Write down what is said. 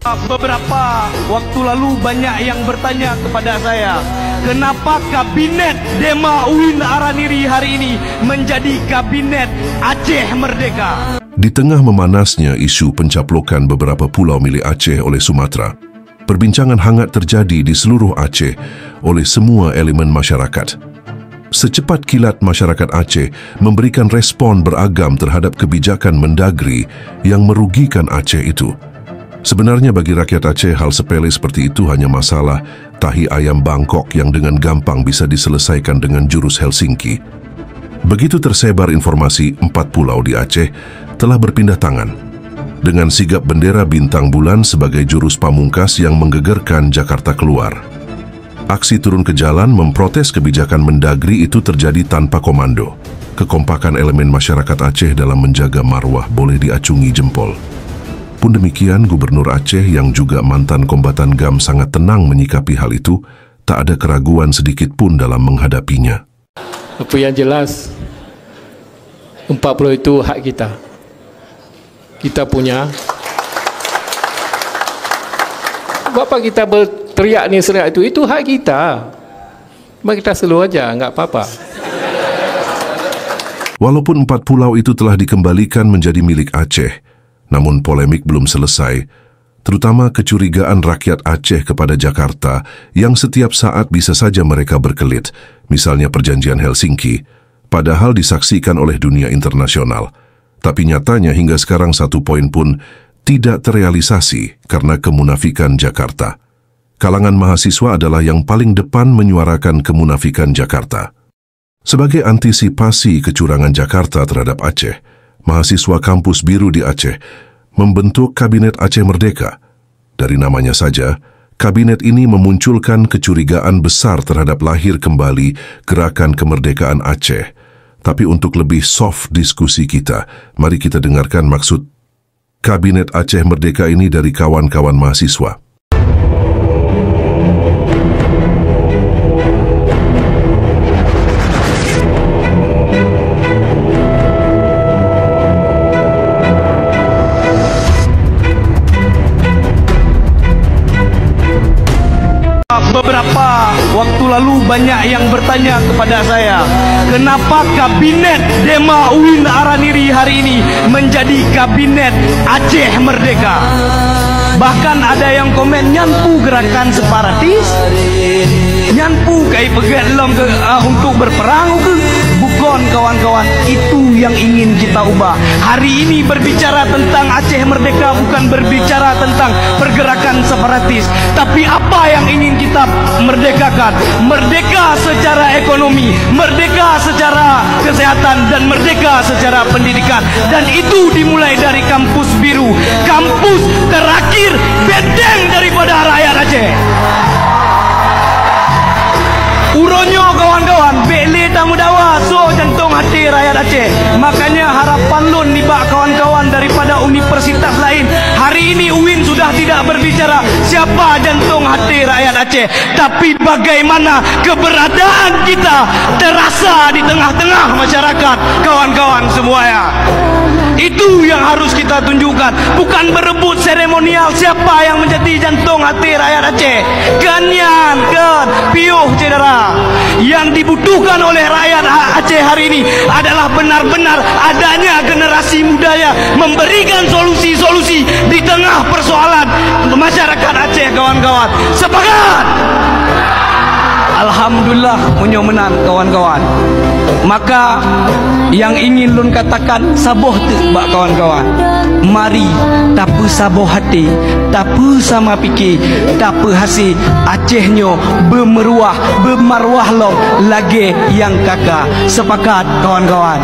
Beberapa waktu lalu banyak yang bertanya kepada saya, kenapa kabinet Dema UIN Araniri hari ini menjadi kabinet Aceh Merdeka? Di tengah memanasnya isu pencaplokan beberapa pulau milik Aceh oleh Sumatera, perbincangan hangat terjadi di seluruh Aceh oleh semua elemen masyarakat. Secepat kilat masyarakat Aceh memberikan respon beragam terhadap kebijakan Mendagri yang merugikan Aceh itu. Sebenarnya bagi rakyat Aceh, hal sepele seperti itu hanya masalah tahi ayam Bangkok yang dengan gampang bisa diselesaikan dengan jurus Helsinki. Begitu tersebar informasi 4 pulau di Aceh telah berpindah tangan, dengan sigap bendera bintang bulan sebagai jurus pamungkas yang menggegerkan Jakarta keluar. Aksi turun ke jalan memprotes kebijakan Mendagri itu terjadi tanpa komando. Kekompakan elemen masyarakat Aceh dalam menjaga marwah boleh diacungi jempol. Pun demikian, Gubernur Aceh yang juga mantan kombatan GAM sangat tenang menyikapi hal itu, tak ada keraguan sedikit pun dalam menghadapinya. Apa yang jelas, 40 itu hak kita. Kita punya. Bapa kita berteriak ni serak itu hak kita. Mari kita selalu aja, enggak apa-apa. Walaupun 4 pulau itu telah dikembalikan menjadi milik Aceh, namun polemik belum selesai, terutama kecurigaan rakyat Aceh kepada Jakarta yang setiap saat bisa saja mereka berkelit, misalnya perjanjian Helsinki, padahal disaksikan oleh dunia internasional. Tapi nyatanya hingga sekarang 1 poin pun tidak terrealisasi karena kemunafikan Jakarta. Kalangan mahasiswa adalah yang paling depan menyuarakan kemunafikan Jakarta. Sebagai antisipasi kecurangan Jakarta terhadap Aceh, mahasiswa kampus biru di Aceh membentuk Kabinet Aceh Merdeka. Dari namanya saja, kabinet ini memunculkan kecurigaan besar terhadap lahir kembali gerakan kemerdekaan Aceh. Tapi untuk lebih soft diskusi kita, mari kita dengarkan maksud Kabinet Aceh Merdeka ini dari kawan-kawan mahasiswa. Beberapa waktu lalu banyak yang bertanya kepada saya, kenapa kabinet Dema UIN Araniri hari ini menjadi kabinet Aceh Merdeka? Bahkan ada yang komen, nyampu gerakan separatis, nyampu kai pegat long ke untuk berperang ke? Bukan kawan-kawan, itu yang ingin kita ubah. Hari ini berbicara tentang Aceh Merdeka bukan berbicara tentang pergerakan separatis, tapi apa yang ingin kita merdekakan? Merdeka secara ekonomi, merdeka secara kesehatan, dan merdeka secara pendidikan. Dan itu dimulai dari kampus biru, kampus terakhir benteng daripada rakyat Aceh. Uronyo kawan-kawan, beli tamu dawa, so jantung hati rakyat Aceh. Makanya harapan lun nibak kawan-kawan daripada universitas lain. Hari ini UIN sudah tidak berbicara siapa jantung hati rakyat Aceh, tapi bagaimana keberadaan kita terasa di tengah-tengah masyarakat kawan-kawan semuanya. Itu yang harus kita tunjukkan, bukan berebut seremonial siapa yang menjadi jantung hati rakyat Aceh. Kenyan, piuh cedera. Yang dibutuhkan oleh rakyat Aceh hari ini adalah benar-benar adanya generasi muda memberikan solusi-solusi di tengah persoalan masyarakat Aceh kawan-kawan. Sepakat? Alhamdulillah punya menang kawan-kawan. Maka yang ingin lun katakan saboh tu bak kawan-kawan. Mari tapu saboh hati, tapu sama fikir, tapu hasil Acehnyo bermarwah long lagi yang kakak. Sepakat kawan-kawan?